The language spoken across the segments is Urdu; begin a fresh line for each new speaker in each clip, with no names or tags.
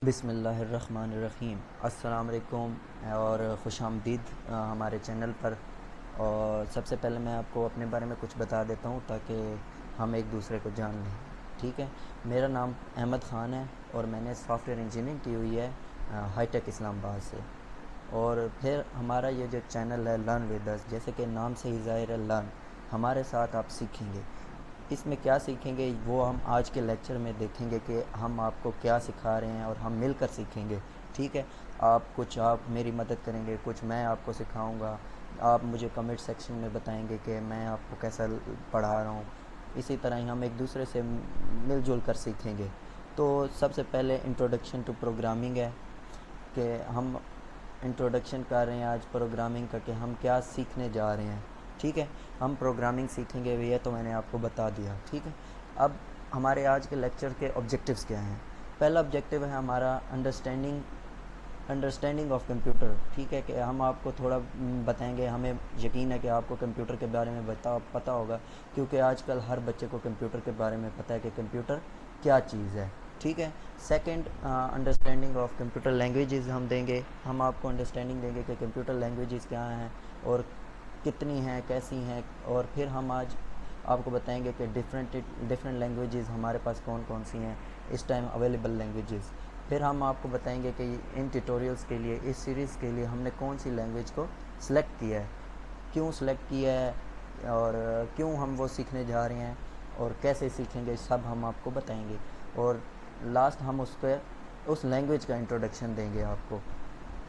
بسم اللہ الرحمن الرحیم۔ السلام علیکم اور خوش آمدید ہمارے چینل پر۔ اور سب سے پہلے میں آپ کو اپنے بارے میں کچھ بتا دیتا ہوں تاکہ ہم ایک دوسرے کو جان لیں، ٹھیک ہے؟ میرا نام احمد خان ہے اور میں نے سافٹ ویئر انجینئرنگ کی ہوئی ہے ہائی ٹیک اسلام آباد سے۔ اور پھر ہمارا یہ جو چینل ہے لرن ود اس، جیسے کہ نام سے ہی ظاہر ہے لرن، ہمارے ساتھ آپ سیکھیں گے۔ اس میں کیا سیکھیں گے وہ ہم آج کے لیکچر میں دیکھیں گے کہ ہم آپ کو کیا سکھا رہے ہیں اور ہم مل کر سیکھیں گے، ٹھیک ہے؟ آپ میری مدد کریں گے، کچھ میں آپ کو سکھاؤں گا، آپ مجھے کمنٹ سیکشن میں بتائیں گے کہ میں آپ کو کیسا پڑھا رہا ہوں۔ اسی طرح ہی ہم ایک دوسرے سے مل جل کر سیکھیں گے۔ تو سب سے پہلے انٹروڈکشن ٹو پروگرامنگ ہے کہ ہم انٹروڈکشن کر رہے ہیں آج پروگرامنگ کا کہ ہم کیا سیکھنے جا رہے ہیں، ٹھیک ہے؟ ہم پروگرامنگ سیکھیں گے، یہ تو میں نے آپ کو بتا دیا، ٹھیک ہے؟ اب ہمارے آج کے لیکچر کے آبجیکٹیوز کیا ہیں؟ پہلا آبجیکٹیو ہے ہمارا انڈرسٹینڈنگ آف کمپیوٹر، ٹھیک ہے؟ کہ ہم آپ کو تھوڑا بتائیں گے، ہمیں یقین ہے کہ آپ کو کمپیوٹر کے بارے میں پتہ ہوگا، کیونکہ آج کل ہر بچے کو کمپیوٹر کے بارے میں پتہ ہے کہ کمپیوٹر کیا چیز ہے، ٹھیک ہے؟ Second, understanding of computer languages ہم دیں گے، ہم آپ کو انڈرسٹینڈنگ دیں گے کہ کمپیوٹر لینگویجز کیا ہیں اور کتنی ہیں، کیسی ہیں، اور پھر ہم آج آپ کو بتائیں گے کہ ڈفرینٹ لینگویجز ہمارے پاس کون کون سی ہیں اس ٹائم اویلیبل لینگویجز۔ پھر ہم آپ کو بتائیں گے کہ ان ٹیوٹوریلز کے لیے، اس سیریز کے لیے ہم نے کون سی لینگویج کو سلیکٹ کیا ہے، کیوں سلیکٹ کیا ہے، اور کیوں ہم وہ سیکھنے جا رہے ہیں اور کیسے سیکھیں گے، سب ہم آپ کو بتائیں گے۔ اور لاسٹ ہم اس لینگویج کا انٹروڈکشن دیں گے آپ کو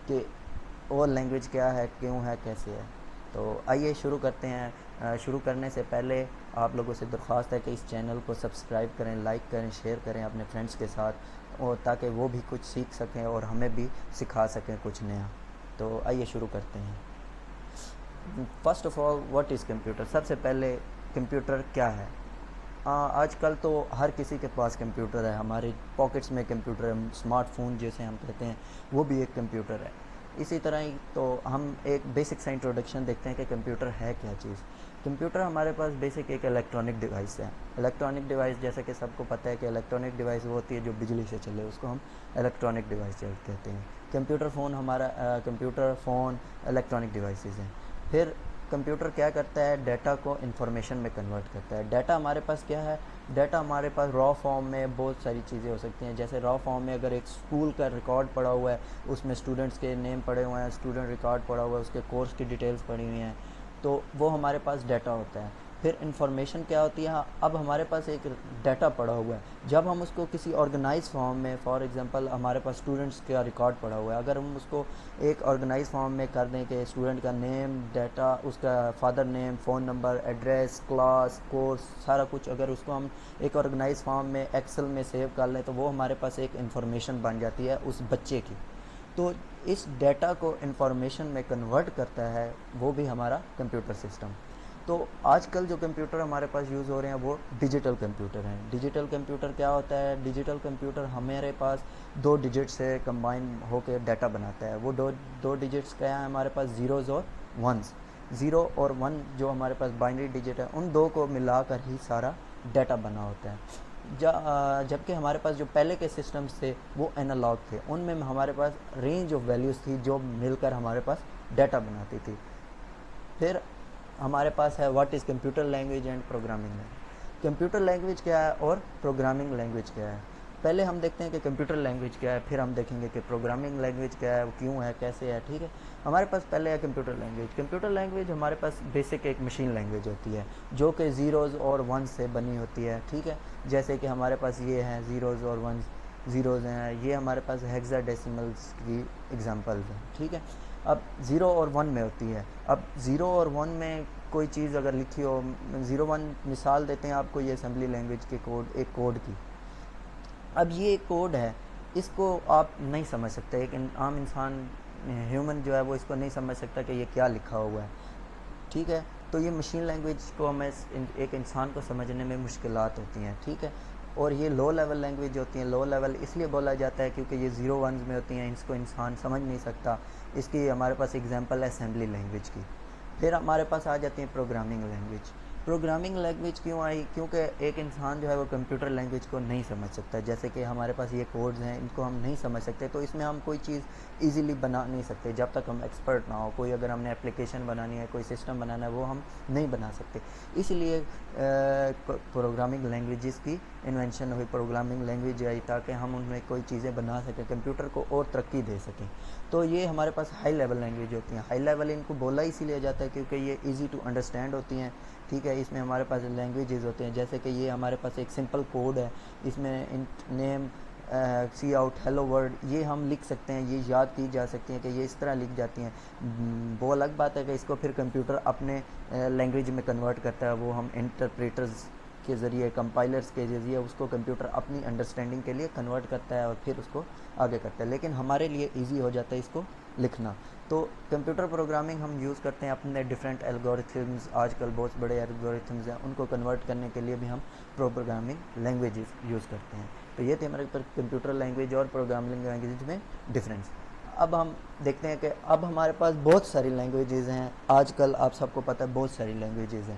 کہ وہ لینگویج کیا ہے، کیوں ہے، کیسے ہے۔ تو آئیے شروع کرتے ہیں۔ شروع کرنے سے پہلے آپ لوگوں سے درخواست ہے کہ اس چینل کو سبسکرائب کریں، لائک کریں، شیئر کریں اپنے فرینڈس کے ساتھ، اور تاکہ وہ بھی کچھ سیکھ سکیں اور ہمیں بھی سکھا سکیں کچھ نیا۔ تو آئیے شروع کرتے ہیں۔ First of all, what is computer? سب سے پہلے کمپیوٹر کیا ہے؟ آج کل تو ہر کسی کے پاس کمپیوٹر ہے، ہمارے پاکٹس میں کمپیوٹر ہے، اسمارٹ فون جیسے ہم کہتے ہیں وہ بھی ایک کمپیوٹر ہے۔ اسی طرح ہی تو ہم ایک بیسک سا انٹروڈکشن دیکھتے ہیں کہ کمپیوٹر ہے کیا چیز۔ کمپیوٹر ہمارے پاس بیسک ایک الیکٹرانک ڈیوائس ہے۔ الیکٹرانک ڈیوائس جیسے کہ سب کو پتہ ہے کہ الیکٹرانک ڈیوائس وہ ہوتی ہے جو بجلی سے چلے، اس کو ہم الیکٹرانک ڈیوائس کہتے ہیں۔ کمپیوٹر فون الیکٹرانک ڈیوائسز ہیں۔ پھر کمپیوٹر کیا کرتا ہے؟ ڈیٹا کو انفارمیشن میں کنورٹ کرتا ہے۔ ڈیٹا ہمارے پاس کیا ہے؟ ڈیٹا ہمارے پاس را فارم میں بہت ساری چیزیں ہو سکتی ہیں، جیسے را فارم میں اگر ایک اسکول کا ریکارڈ پڑا ہوا ہے، اس میں اسٹوڈنٹس کے نیم پڑے ہوئے ہیں، اسٹوڈنٹ ریکارڈ پڑا ہوا ہے، اس کے کورس کی ڈیٹیلز پڑی ہوئی ہیں، تو وہ ہمارے پاس ڈیٹا ہوتا ہے۔ پھر انفارمیشن کیا ہوتی ہے؟ اب ہمارے پاس ایک ڈیٹا پڑا ہوا ہے، جب ہم اس کو کسی آرگنائز فارم میں، فار ایگزامپل ہمارے پاس اسٹوڈنٹس کا ریکارڈ پڑا ہوا ہے، اگر ہم اس کو ایک آرگنائز فارم میں کر دیں کہ اسٹوڈنٹ کا نیم، ڈیٹا، اس کا father name, phone number, address, class, course, سارا کچھ اگر اس کو ہم ایک آرگنائز فارم میں ایکسل میں سیو کر لیں تو وہ ہمارے پاس ایک انفارمیشن بن جاتی ہے اس بچے کی۔ تو اس ڈیٹا کو انفارمیشن میں کنورٹ کرتا ہے وہ بھی ہمارا کمپیوٹر سسٹم۔ تو آج کل جو کمپیوٹر ہمارے پاس یوز ہو رہے ہیں وہ ڈیجیٹل کمپیوٹر ہیں۔ ڈیجیٹل کمپیوٹر کیا ہوتا ہے؟ ڈیجیٹل کمپیوٹر ہمارے پاس دو ڈیجٹ سے کمبائن ہو کے ڈیٹا بناتا ہے۔ وہ دو ڈیجٹس کیا ہیں ہمارے پاس؟ زیروز اور ونز۔ زیرو اور ون جو ہمارے پاس بائنری ڈیجٹ ہے، ان دو کو ملا کر ہی سارا ڈیٹا بنا ہوتا ہے۔ جبکہ ہمارے پاس جو پہلے کے سسٹمز تھے وہ اینالاگ تھے، ان میں ہمارے پاس رینج آف ویلیوز تھی جو مل کر ہمارے پاس ڈیٹا بناتی تھی۔ پھر ہمارے پاس ہے what is computer language and programming language. Computer language کیا ہے اور پروگرامنگ لینگویج کیا ہے؟ پہلے ہم دیکھتے ہیں کہ کمپیوٹر لینگویج کیا ہے، پھر ہم دیکھیں گے کہ پروگرامنگ لینگویج کیا ہے، وہ کیوں ہے، کیسے ہے، ٹھیک ہے؟ ہمارے پاس پہلے ہے کمپیوٹر لینگویج۔ کمپیوٹر لینگویج ہمارے پاس بیسک ایک مشین لینگویج ہوتی ہے جو کہ زیروز اور ونز سے بنی ہوتی ہے، ٹھیک ہے؟ جیسے کہ ہمارے پاس یہ ہیں زیروز اور ونز، زیروز ہیں، یہ ہمارے پاس ہیگزا ڈیسیملز کی ایگزامپلز ہیں، ٹھیک ہے؟ اب زیرو اور ون میں ہوتی ہے۔ اب زیرو اور ون میں کوئی چیز اگر لکھی ہو، زیرو ون مثال دیتے ہیں آپ کو یہ اسمبلی لینگویج کے ایک کوڈ کی۔ اب یہ ایک کوڈ ہے، اس کو آپ نہیں سمجھ سکتے، ایک عام انسان ہیومن جو ہے وہ اس کو نہیں سمجھ سکتا کہ یہ کیا لکھا ہوا ہے، ٹھیک ہے؟ تو یہ مشین لینگویج کو ہمیں ایک انسان کو سمجھنے میں مشکلات ہوتی ہیں، ٹھیک ہے؟ اور یہ لو لیول لینگویج ہوتی ہیں۔ لو لیول اس لیے بولا جاتا ہے کیونکہ یہ زیرو ونز میں ہوتی ہیں، اس کو انسان سمجھ نہیں سکتا۔ اس کی ہمارے پاس اگزامپل ہے اسمبلی لینگویج کی۔ پھر ہمارے پاس آ جاتی ہیں پروگرامنگ لینگویج۔ پروگرامنگ لینگویج کیوں آئی؟ کیونکہ ایک انسان جو ہے وہ کمپیوٹر لینگویج کو نہیں سمجھ سکتا، جیسے کہ ہمارے پاس یہ کوڈز ہیں، ان کو ہم نہیں سمجھ سکتے، تو اس میں ہم کوئی چیز ایزیلی بنا نہیں سکتے جب تک ہم ایکسپرٹ نہ ہو. کوئی اگر ہم نے اپلیکیشن بنانی ہے، کوئی سسٹم بنانا ہے، وہ ہم نہیں بنا سکتے. اس لیے پروگرامنگ لینگویجز کی انوینشن ہوئی، پروگرامنگ لینگویج آئی تاکہ ہم ان میں کوئی چیزیں بنا سکیں، کمپیوٹر کو اور ترقی دے سکیں. تو یہ ہمارے پاس ہائی لیول لینگویج ہوتی ہیں. ہائی لیول ان کو بولا اسی لیے جاتا ہے کیونکہ یہ ایزی ٹو انڈرسٹینڈ ہوتی ہیں. ٹھیک ہے، اس میں ہمارے پاس لینگویجز ہوتے ہیں، جیسے کہ یہ ہمارے پاس ایک سمپل کوڈ ہے، اس میں انٹ نیم سی آؤٹ ہیلو ورڈ یہ ہم لکھ سکتے ہیں، یہ یاد کی جا سکتی ہیں کہ یہ اس طرح لکھ جاتی ہیں. وہ الگ بات ہے کہ اس کو پھر کمپیوٹر اپنے لینگویج میں کنورٹ کرتا ہے، وہ ہم انٹرپریٹرز کے ذریعے، کمپائلرز کے ذریعے اس کو کمپیوٹر اپنی انڈرسٹینڈنگ کے لیے کنورٹ کرتا ہے اور پھر اس کو آگے کرتا ہے. لیکن ہمارے لیے ایزی ہو جاتا ہے اس کو لکھنا. تو کمپیوٹر پروگرامنگ ہم یوز کرتے ہیں اپنے ڈفرینٹ الگورتھمز، آج کل بہت بڑے الگورتھمز ہیں، ان کو کنورٹ کرنے کے لیے بھی ہم پروگرامنگ لینگویجز یوز کرتے ہیں. تو یہ تھے ہمارے کمپیوٹر لینگویج اور پروگرامنگ لینگویج میں ڈفرینس. اب ہم دیکھتے ہیں کہ اب ہمارے پاس بہت ساری لینگویجز ہیں. آج کل آپ سب کو پتہ ہے بہت ساری لینگویجز ہیں،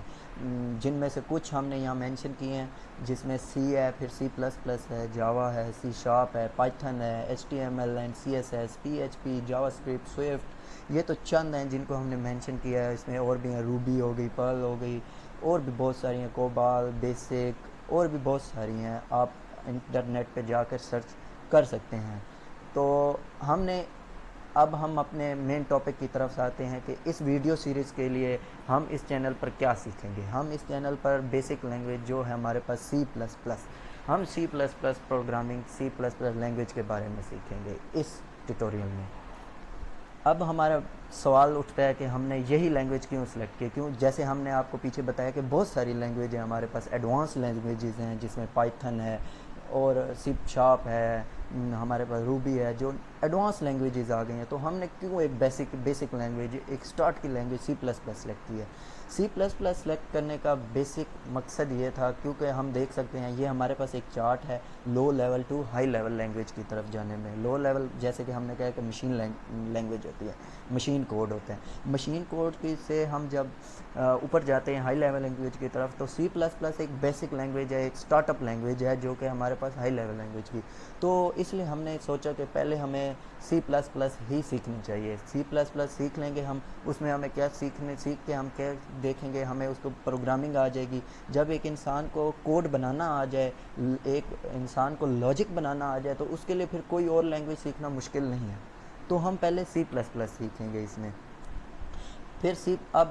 جن میں سے کچھ ہم نے یہاں مینشن کیے ہیں، جس میں سی ہے، پھر سی پلس پلس ہے، جاوا ہے، سی شارپ ہے، پائتھن ہے، H T M L and C S S, P H P, JavaScript, Swift. یہ تو چند ہیں جن کو ہم نے مینشن کیا ہے. اس میں اور بھی ہیں، روبی ہو گئی، پرل ہو گئی، اور بھی بہت ساری ہیں، کوبال، بیسک، اور بھی بہت ساری ہیں. آپ انٹرنیٹ پہ جا کر سرچ کر سکتے ہیں. تو اب ہم اپنے مین ٹاپک کی طرف آتے ہیں کہ اس ویڈیو سیریز کے لیے ہم اس چینل پر کیا سیکھیں گے. ہم اس چینل پر بیسک لینگویج جو ہے ہمارے پاس سی پلس پلس، ہم C plus plus programming, C plus plus language کے بارے میں سیکھیں گے اس ٹیوٹوریل میں. اب ہمارا سوال اٹھتا ہے کہ ہم نے یہی لینگویج کیوں سلیکٹ کی؟ کیوں؟ جیسے ہم نے آپ کو پیچھے بتایا کہ بہت ساری لینگویج ہیں ہمارے پاس، ایڈوانس لینگویجز ہیں جس میں پائتھن ہے اور سی شارپ ہے، ہمارے پاس روبی ہے، جو ایڈوانس لینگویجز آ گئی ہیں. تو ہم نے کیوں ایک بیسک لینگویج، ایک اسٹارٹ کی language C plus plus select کی ہے؟ سی پلس پلس سلیکٹ کرنے کا بیسک مقصد یہ تھا کیونکہ ہم دیکھ سکتے ہیں یہ ہمارے پاس ایک چارٹ ہے low level to high level language کی طرف جانے میں. لو لیول جیسے کہ ہم نے کہا کہ مشین لینگویج ہوتی ہے، مشین کوڈ ہوتے ہیں. مشین کوڈ کی سے ہم جب اوپر جاتے ہیں ہائی لیول لینگویج کی طرف، تو سی پلس پلس ایک بیسک لینگویج ہے، ایک اسٹارٹ اپ لینگویج ہے جو کہ ہمارے پاس ہائی لیول لینگویج کی. تو اس لیے ہم نے سوچا کہ پہلے ہمیں سی پلس پلس ہی سیکھنی چاہیے. سی پلس پلس سیکھ لیں گے ہم، اس میں ہمیں کیا سیکھ کے ہم کیا دیکھیں گے، ہمیں اس کو پروگرامنگ آ جائے گی. جب ایک انسان کو کوڈ بنانا آ جائے، ایک انسان کو لاجک بنانا آ جائے، تو اس کے لیے پھر کوئی اور لینگویج سیکھنا مشکل نہیں ہے. تو ہم پہلے سی پلس پلس سیکھیں گے اس میں. پھر اب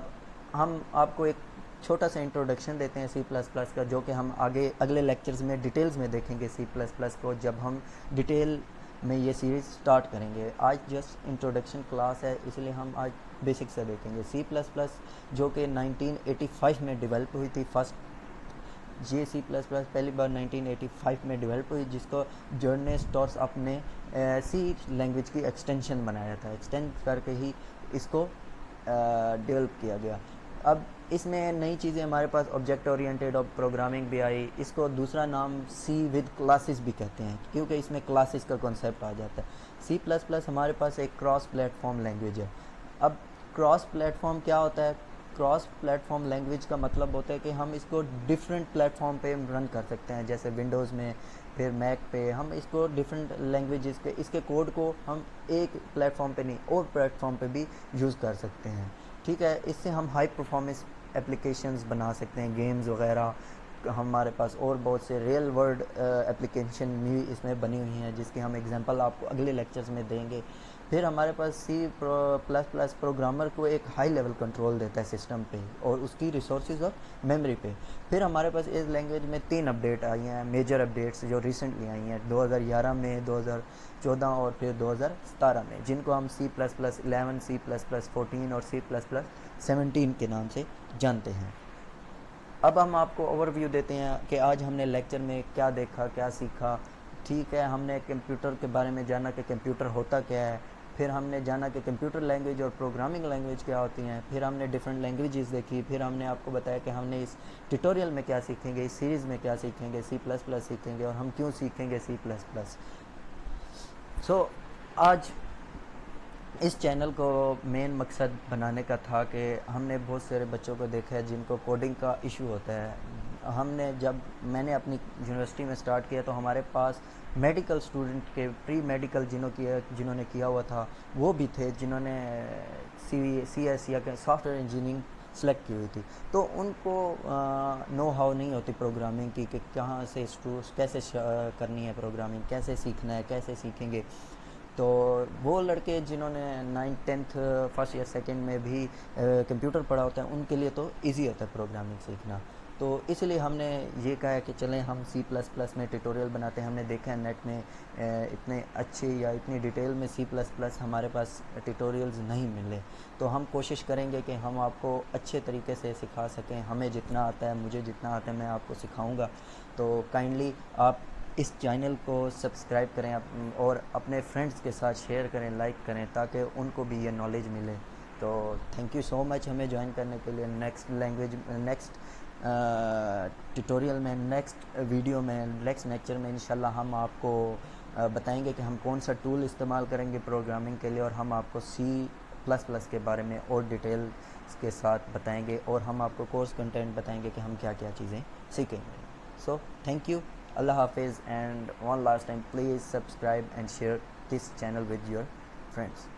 ہم آپ کو ایک چھوٹا سا انٹروڈکشن دیتے ہیں سی پلس پلس کا، جو کہ ہم اگلے لیکچرز میں ڈیٹیلز میں دیکھیں گے سی پلس پلس کو، جب ہم ڈیٹیل میں یہ سیریز سٹارٹ کریں گے. آج جسٹ انٹروڈکشن کلاس ہے، اس لیے ہم آج بیسک سے دیکھیں گے. سی پلس پلس جو کہ 1985 میں ڈیولپ ہوئی تھی، یہ سی پلس پلس پہلی بار 1985 میں ڈیولپ ہوئی، جس کو جرنیس ٹارس اپنے سی لینگویج کی ایکسٹینشن بنایا تھا، ایکسٹینڈ کر کے ہی اس کو ڈیولپ کیا گیا. اب اس میں نئی چیزیں ہمارے پاس آبجیکٹ اورینٹیڈ اور پروگرامنگ بھی آئی. اس کو دوسرا نام سی ود کلاسز بھی کہتے ہیں کیونکہ اس میں کلاسز کا کنسیپٹ آ جاتا ہے. سی پلس پلس ہمارے پاس ایک کراس پلیٹ فارم لینگویج ہے. اب کراس پلیٹ فارم کیا ہوتا ہے؟ کراس پلیٹ فارم لینگویج کا مطلب ہوتا ہے کہ ہم اس کو ڈفرینٹ پلیٹ فارم پہ رن کر سکتے ہیں، جیسے ونڈوز میں، پھر میک پہ. ہم اس کو ڈفرینٹ لینگویجز کے اس کے کوڈ کو ہم ایک پلیٹ فارم پہ نہیں اور پلیٹ فارم پہ بھی یوز کر سکتے ہیں. ٹھیک ہے، اس سے ہم ہائی پرفارمنس اپلیکیشنز بنا سکتے ہیں، گیمز وغیرہ. ہمارے پاس اور بہت سے ریئل ورلڈ اپلیکیشن بھی اس میں بنی ہوئی ہیں، جس کی ہم اگزامپل آپ کو اگلے لیکچرز میں دیں گے. پھر ہمارے پاس سی پلس پلس پروگرامر کو ایک ہائی لیول کنٹرول دیتا ہے سسٹم پہ اور اس کی ریسورسز اور میموری پہ. پھر ہمارے پاس اس لینگویج میں 3 اپڈیٹ آئی ہیں، میجر اپڈیٹس جو ریسنٹلی آئی ہیں 2011 میں، 2014 اور پھر 2017 میں، جن کو ہم C plus plus 11، C plus plus 14 اور سی پلس پلس 17 کے نام سے جانتے ہیں. اب ہم آپ کو اوور ویو دیتے ہیں کہ آج ہم نے لیکچر میں کیا دیکھا، کیا سیکھا. ٹھیک ہے، ہم نے کمپیوٹر کے بارے میں جانا کہ کمپیوٹر ہوتا کیا ہے. پھر ہم نے جانا کہ کمپیوٹر لینگویج اور پروگرامنگ لینگویج کیا ہوتی ہیں. پھر ہم نے ڈفرینٹ لینگویجز دیکھی. پھر ہم نے آپ کو بتایا کہ ہم نے اس ٹیوٹوریل میں کیا سیکھیں گے، اس سیریز میں کیا سیکھیں گے. سی پلس پلس سیکھیں گے اور ہم کیوں سیکھیں گے سی پلس پلس. آج اس چینل کو مین مقصد بنانے کا تھا کہ ہم نے بہت سارے بچوں کو دیکھا ہے جن کو کوڈنگ کا ایشو ہوتا ہے. میں نے اپنی یونیورسٹی میں سٹارٹ کیا تو ہمارے پاس میڈیکل اسٹوڈنٹ کے پری میڈیکل جنہوں نے کیا ہوا تھا وہ بھی تھے جنہوں نے سی ایس یا سافٹ ویئر انجینئرنگ سلیکٹ کی ہوئی تھی. تو ان کو نو ہاؤ نہیں ہوتی پروگرامنگ کی کہ کہاں سے کیسے کرنی ہے پروگرامنگ, کیسے سیکھنا ہے, کیسے سیکھیں گے. تو وہ لڑکے جنہوں نے 9th 10th first year second میں بھی کمپیوٹر پڑھا ہوتا ہے ان کے لیے تو ایزی ہوتا ہے پروگرامنگ سیکھنا. تو اس لیے ہم نے یہ کہا ہے کہ چلیں ہم C++ میں ٹیٹوریل بناتے ہیں. ہم نے دیکھا ہے نیٹ میں اتنے اچھے یا اتنی ڈیٹیل میں C++ ہمارے پاس ٹیٹوریلز نہیں ملے. تو ہم کوشش کریں گے کہ ہم آپ کو اچھے طریقے سے سکھا سکیں. ہمیں جتنا آتا ہے, مجھے جتنا آتا ہے, میں آپ کو سکھاؤں گا. تو کائنڈلی آپ اس چینل کو سبسکرائب کریں اور اپنے فرینڈس کے ساتھ شیئر کریں, لائک کریں, تاکہ ان کو بھی یہ نالج ملے. تو تھینک یو سو مچ ہمیں جوائن کرنے کے لیے. نیکسٹ ٹیٹوریل میں, نیکسٹ ویڈیو میں, نیکسٹ لیکچر میں انشاءاللہ ہم آپ کو بتائیں گے کہ ہم کون سا ٹول استعمال کریں گے پروگرامنگ کے لیے, اور ہم آپ کو C++ کے بارے میں اور ڈیٹیلز کے ساتھ بتائیں گے, اور ہم آپ کو کورس کنٹینٹ بتائیں گے کہ ہم کیا کیا چیزیں سیکھیں گے. سو تھینک یو, اللہ حافظ, and one last time please subscribe and share this channel with your friends.